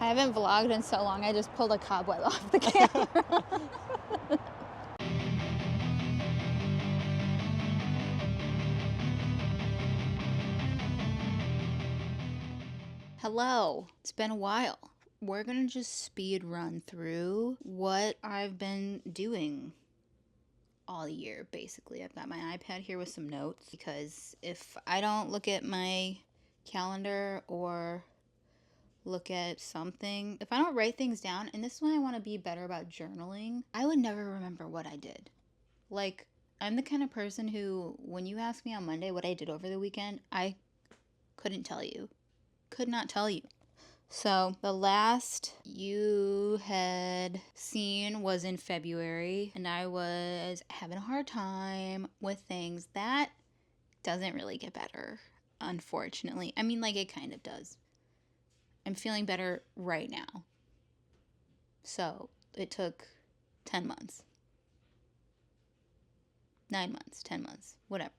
I haven't vlogged in so long, I just pulled a cobweb off the camera. Hello, it's been a while. We're gonna just speed run through what I've been doing all year, basically. I've got my iPad here with some notes because if I don't look at my calendar or look at something, if I don't write things down, and this is why I want to be better about journaling, I would never remember what I did. Like, I'm the kind of person who, when you ask me on Monday what I did over the weekend, I couldn't tell you. Could not tell you. So the last you had seen was in February, and I was having a hard time with things. That doesn't really get better, unfortunately. I mean, like, it kind of does. I'm feeling better right now. So it took 10 months. 9 months, 10 months, whatever.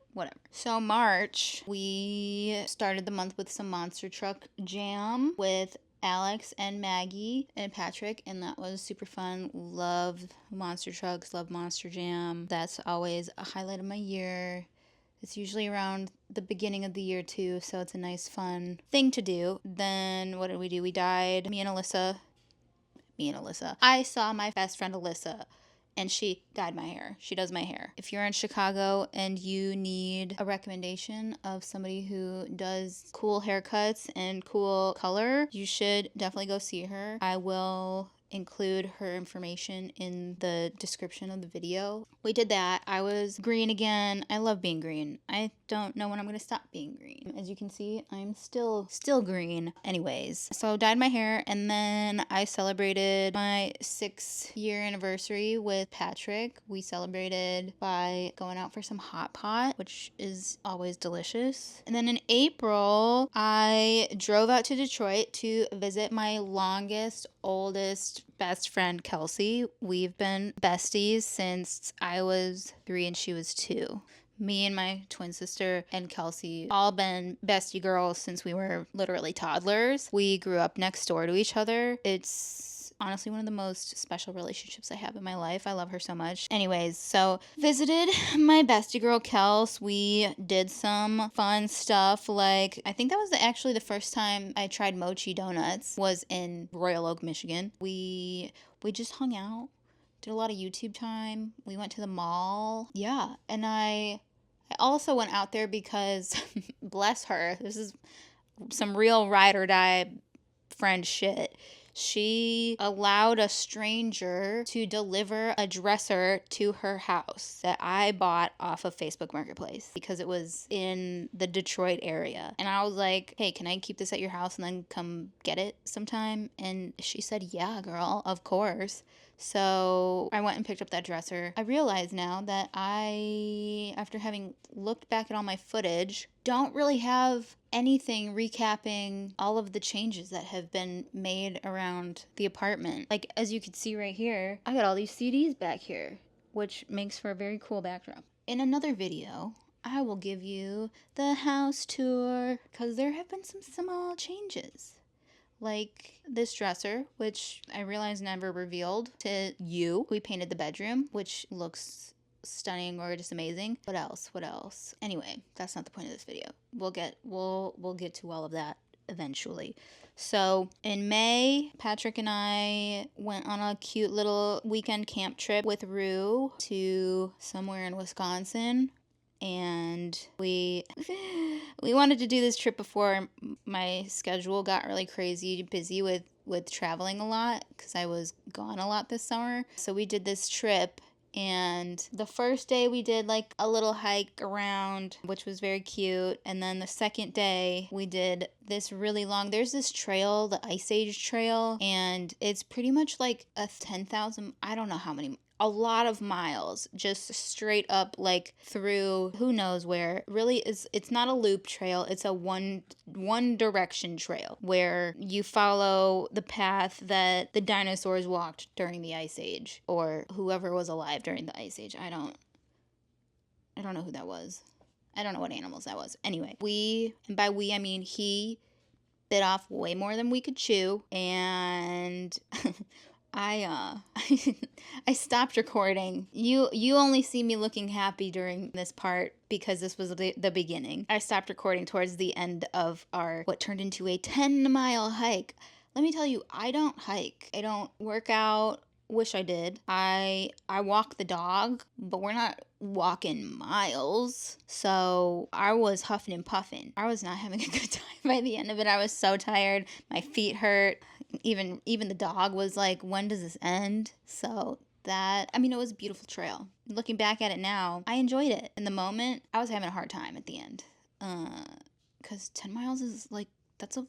So March, we started the month with some monster truck jam with Alex and Maggie and Patrick, and that was super fun. Love monster trucks, love monster jam. That's always a highlight of my year. It's usually around the beginning of the year too, so it's a nice fun thing to do. Then what did we do? We dyed me and Alyssa. I saw my best friend Alyssa, and she dyed my hair. She does my hair. If you're in Chicago and you need a recommendation of somebody who does cool haircuts and cool color, you should definitely go see her. I will include her information in the description of the video. We did that. I was green again. I love being green. I don't know when I'm gonna stop being green. As you can see, I'm still green. Anyways, so dyed my hair, and then I celebrated my 6-year anniversary with Patrick. We celebrated by going out for some hot pot, which is always delicious. And then in April, I drove out to Detroit to visit my longest, oldest best friend, Kelsey. We've been besties since I was 3 and she was 2. Me and my twin sister and Kelsey all been bestie girls since we were literally toddlers. We grew up next door to each other. It's honestly one of the most special relationships I have in my life. I love her so much. Anyways, so visited my bestie girl Kels. We did some fun stuff. Like, I think that was actually the first time I tried mochi donuts was in Royal Oak, Michigan. We just hung out, did a lot of YouTube time. We went to the mall. Yeah, and I also went out there because bless her, this is some real ride or die friend shit. She allowed a stranger to deliver a dresser to her house that I bought off of Facebook Marketplace because it was in the Detroit area. And I was like, hey, can I keep this at your house and then come get it sometime? And she said, yeah, girl, of course. So I went and picked up that dresser. I realize now that I, after having looked back at all my footage, don't really have anything recapping all of the changes that have been made around the apartment. Like, as you can see right here, I got all these CDs back here, which makes for a very cool backdrop. In another video, I will give you the house tour because there have been some small changes. Like this dresser, which I realized never revealed to you. We painted the bedroom, which looks stunning or just amazing. What else? Anyway, that's not the point of this video. We'll get to all of that eventually. So in May, Patrick and I went on a cute little weekend camp trip with Rue to somewhere in Wisconsin. And we wanted to do this trip before my schedule got really crazy busy with traveling a lot because I was gone a lot this summer. So we did this trip, and the first day we did like a little hike around, which was very cute. And then the second day we did this really long, there's this trail, the Ice Age Trail, and it's pretty much like a 10,000, I don't know how many, a lot of miles just straight up, like through who knows where. Really, it's not a loop trail, it's a one direction trail where you follow the path that the dinosaurs walked during the Ice Age, or whoever was alive during the Ice Age. I don't know who that was. I don't know what animals that was. Anyway, and by we I mean he, bit off way more than we could chew, and I I stopped recording. You only see me looking happy during this part because this was the beginning. I stopped recording towards the end of our what turned into a 10-mile hike. Let me tell you, I don't hike. I don't work out. Wish I did. I walk the dog, but we're not walking miles. So I was huffing and puffing. I was not having a good time by the end of it. I was so tired. My feet hurt. Even the dog was like, when does this end? So that, I mean, it was a beautiful trail. Looking back at it now, I enjoyed it. In the moment, I was having a hard time at the end. Because 10 miles is like, that's a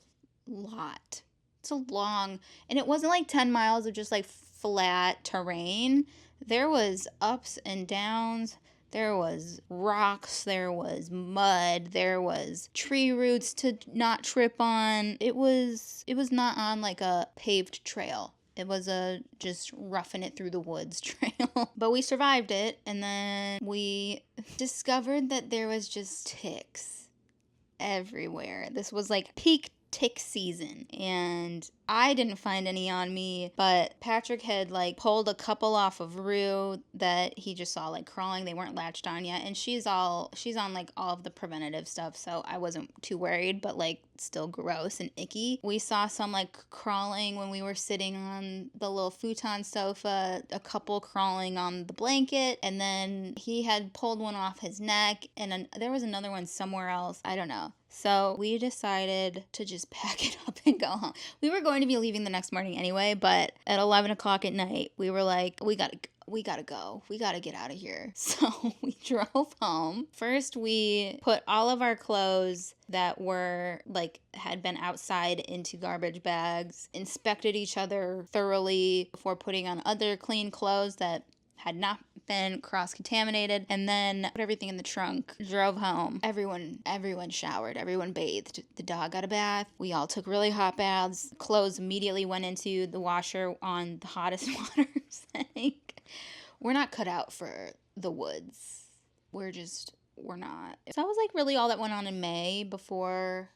lot. It's a long, and it wasn't like 10 miles of just like flat terrain. There was ups and downs. There was rocks, there was mud, there was tree roots to not trip on. It was not on like a paved trail. It was a just roughing it through the woods trail. But we survived it, and then we discovered that there was just ticks everywhere. This was like peak tick season, and I didn't find any on me, but Patrick had like pulled a couple off of Rue that he just saw like crawling. They weren't latched on yet, and she's on like all of the preventative stuff, so I wasn't too worried, but like still gross and icky. We saw some like crawling when we were sitting on the little futon sofa, a couple crawling on the blanket, and then he had pulled one off his neck, and there was another one somewhere else. I don't know. So we decided to just pack it up and go home. We were going to be leaving the next morning anyway, but at 11 o'clock at night, we were like, we gotta go. We gotta get out of here. So we drove home. First, we put all of our clothes that were like had been outside into garbage bags, inspected each other thoroughly before putting on other clean clothes that had not been cross-contaminated, and then put everything in the trunk, drove home. Everyone showered, everyone bathed. The dog got a bath. We all took really hot baths. Clothes immediately went into the washer on the hottest water setting. We're not cut out for the woods. We're not. So that was like really all that went on in May before,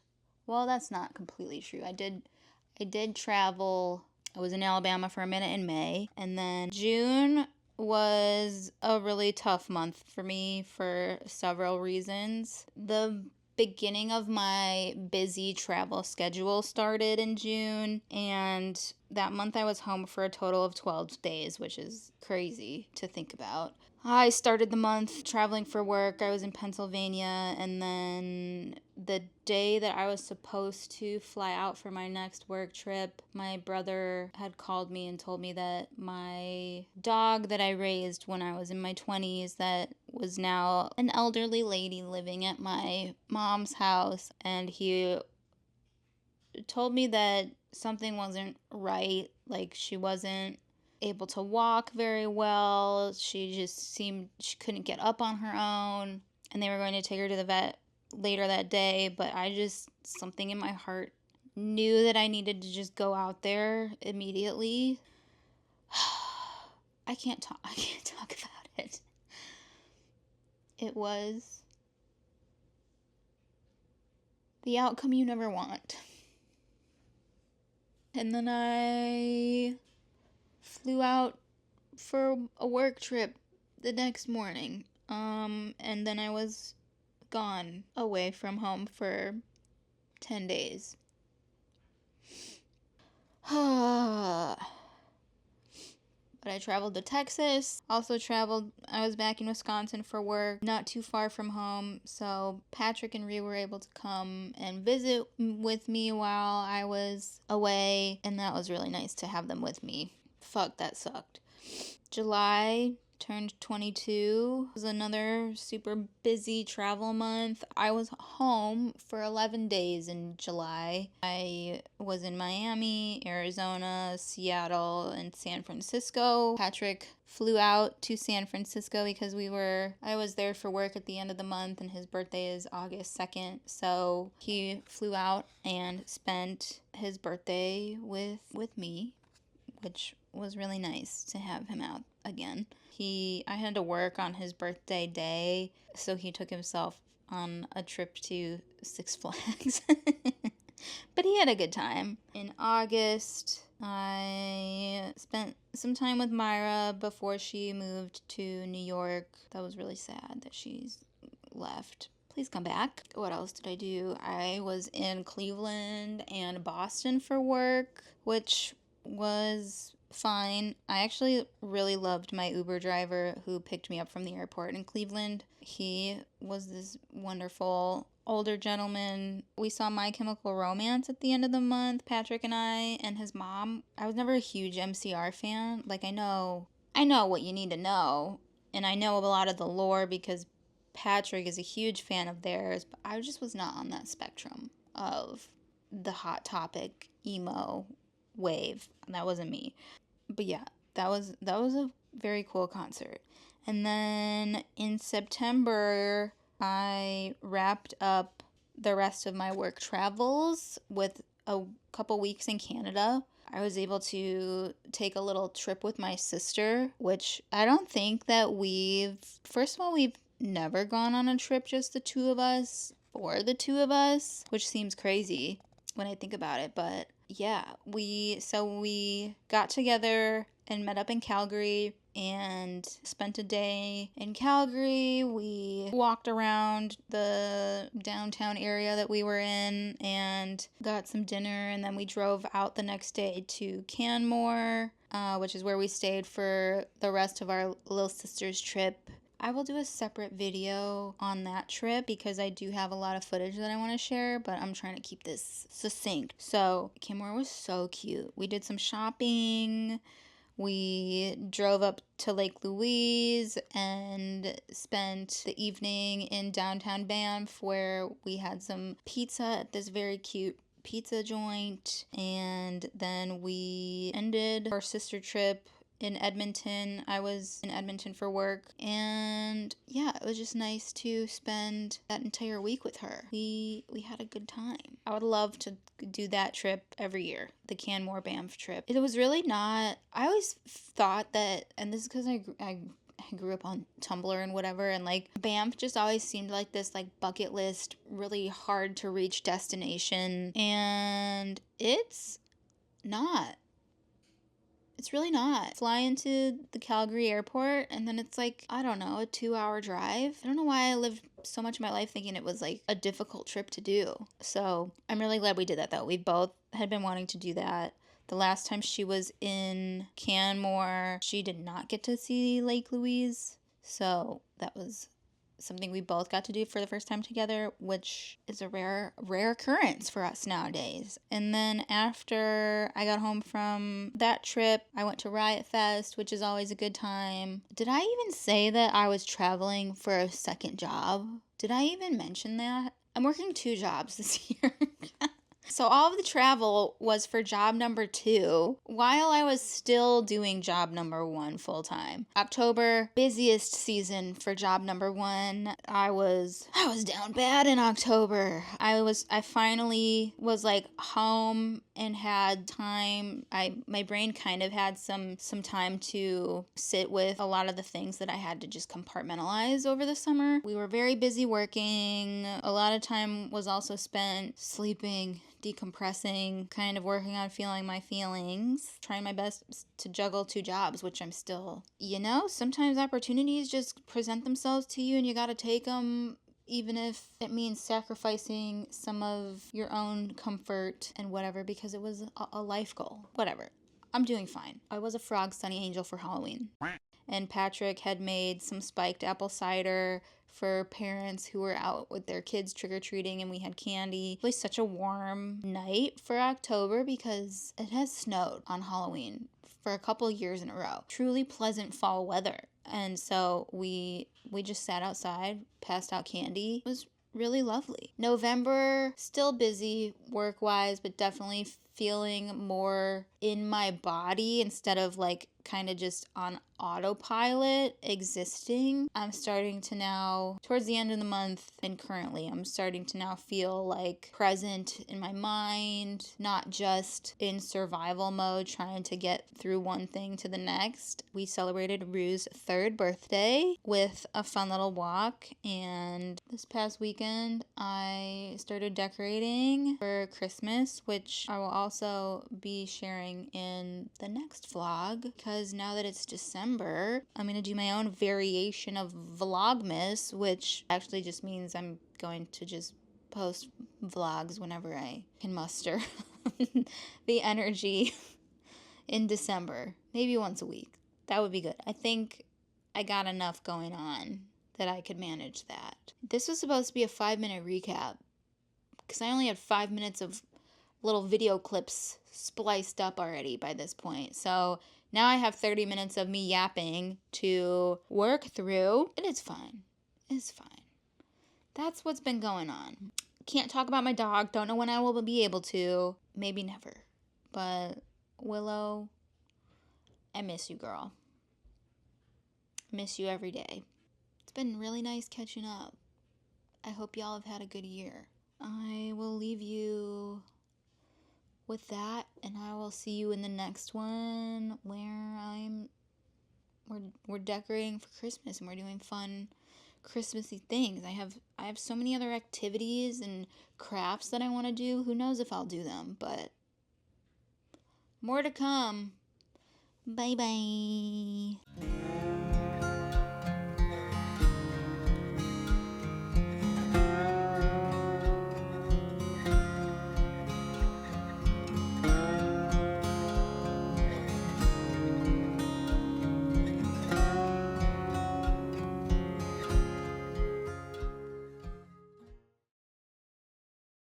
well, that's not completely true. I did travel. I was in Alabama for a minute in May, and then June was a really tough month for me for several reasons. The beginning of my busy travel schedule started in June, and that month I was home for a total of 12 days, which is crazy to think about. I started the month traveling for work. I was in Pennsylvania, and then the day that I was supposed to fly out for my next work trip, my brother had called me and told me that my dog that I raised when I was in my 20s, that was now an elderly lady living at my mom's house, and he told me that something wasn't right, like she wasn't able to walk very well. She just seemed she couldn't get up on her own, and they were going to take her to the vet later that day, but something in my heart knew that I needed to just go out there immediately. I can't talk about it. It was the outcome you never want. And then I flew out for a work trip the next morning. And then I was gone away from home for 10 days. But I traveled to Texas, I was back in Wisconsin for work, not too far from home, so Patrick and Rhea were able to come and visit with me while I was away, and that was really nice to have them with me. Fuck, that sucked. July turned 22. It was another super busy travel month. I was home for 11 days in July. I was in Miami, Arizona, Seattle, and San Francisco. Patrick flew out to San Francisco because I was there for work at the end of the month, and his birthday is August 2nd. So he flew out and spent his birthday with me, which was really nice to have him out again. I had to work on his birthday day, so he took himself on a trip to Six Flags. But he had a good time. In August, I spent some time with Myra before she moved to New York. That was really sad that she's left. Please come back. What else did I do? I was in Cleveland and Boston for work, which was fine. I actually really loved my Uber driver who picked me up from the airport in Cleveland. He was this wonderful older gentleman. We saw My Chemical Romance at the end of the month, Patrick and I, and his mom. I was never a huge MCR fan. Like, I know what you need to know, and I know a lot of the lore because Patrick is a huge fan of theirs, but I just was not on that spectrum of the Hot Topic emo wave. That wasn't me. But yeah, that was a very cool concert. And then in September, I wrapped up the rest of my work travels with a couple weeks in Canada. I was able to take a little trip with my sister, which I don't think that first of all, we've never gone on a trip just the two of us, for the two of us, which seems crazy when I think about it. But yeah, we got together and met up in Calgary and spent a day in Calgary. We walked around the downtown area that we were in and got some dinner, and then we drove out the next day to Canmore, which is where we stayed for the rest of our little sister's trip. I will do a separate video on that trip because I do have a lot of footage that I want to share, but I'm trying to keep this succinct. So, Canmore was so cute. We did some shopping. We drove up to Lake Louise and spent the evening in downtown Banff where we had some pizza at this very cute pizza joint. And then we ended our sister trip in Edmonton. I was in Edmonton for work, and yeah, it was just nice to spend that entire week with her. We had a good time. I would love to do that trip every year, the Canmore Banff trip. It was really not, I always thought that, and this is because I grew up on Tumblr and whatever, and like Banff just always seemed like this like bucket list, really hard to reach destination, and it's not. It's really not. Fly into the Calgary airport and then it's like, I don't know, a 2-hour drive. I don't know why I lived so much of my life thinking it was like a difficult trip to do. So I'm really glad we did that though. We both had been wanting to do that. The last time she was in Canmore, she did not get to see Lake Louise. So that was something we both got to do for the first time together, which is a rare occurrence for us nowadays. And then after I got home from that trip, I went to Riot Fest, which is always a good time. Did I even say that I was traveling for a second job? Did I even mention that? I'm working 2 jobs this year. So all of the travel was for job number 2 while I was still doing job number 1 full time. October, busiest season for job number 1. I was down bad in October. I finally was like home and had time. My brain kind of had some time to sit with a lot of the things that I had to just compartmentalize over the summer. We were very busy working. A lot of time was also spent sleeping, decompressing, kind of working on feeling my feelings, trying my best to juggle 2 jobs, which I'm still, sometimes opportunities just present themselves to you and you gotta take them, even if it means sacrificing some of your own comfort and whatever, because it was a life goal. Whatever. I'm doing fine. I was a frog Sunny Angel for Halloween. And Patrick had made some spiked apple cider for parents who were out with their kids trick-or-treating, and we had candy. It was such a warm night for October because it has snowed on Halloween for a couple years in a row. Truly pleasant fall weather. And so we just sat outside, passed out candy. It was really lovely. November, still busy work-wise, but definitely feeling more in my body instead of like kind of just on autopilot existing. I'm starting to now, towards the end of the month and currently, I'm starting to now feel like present in my mind, not just in survival mode trying to get through one thing to the next. We celebrated Rue's 3rd birthday with a fun little walk, and this past weekend I started decorating for Christmas, which I will also be sharing in the next vlog, because now that it's December, I'm going to do my own variation of Vlogmas, which actually just means I'm going to just post vlogs whenever I can muster the energy in December. Maybe once a week. That would be good. I think I got enough going on that I could manage that. This was supposed to be a 5-minute recap because I only had 5 minutes of little video clips spliced up already by this point. So now I have 30 minutes of me yapping to work through, and it's fine. It's fine. That's what's been going on. Can't talk about my dog. Don't know when I will be able to. Maybe never. But Willow, I miss you, girl. Miss you every day. It's been really nice catching up. I hope y'all have had a good year. I will leave you with that, and I will see you in the next one where we're decorating for Christmas and we're doing fun Christmassy things. I have so many other activities and crafts that I want to do. Who knows if I'll do them, but more to come. Bye bye.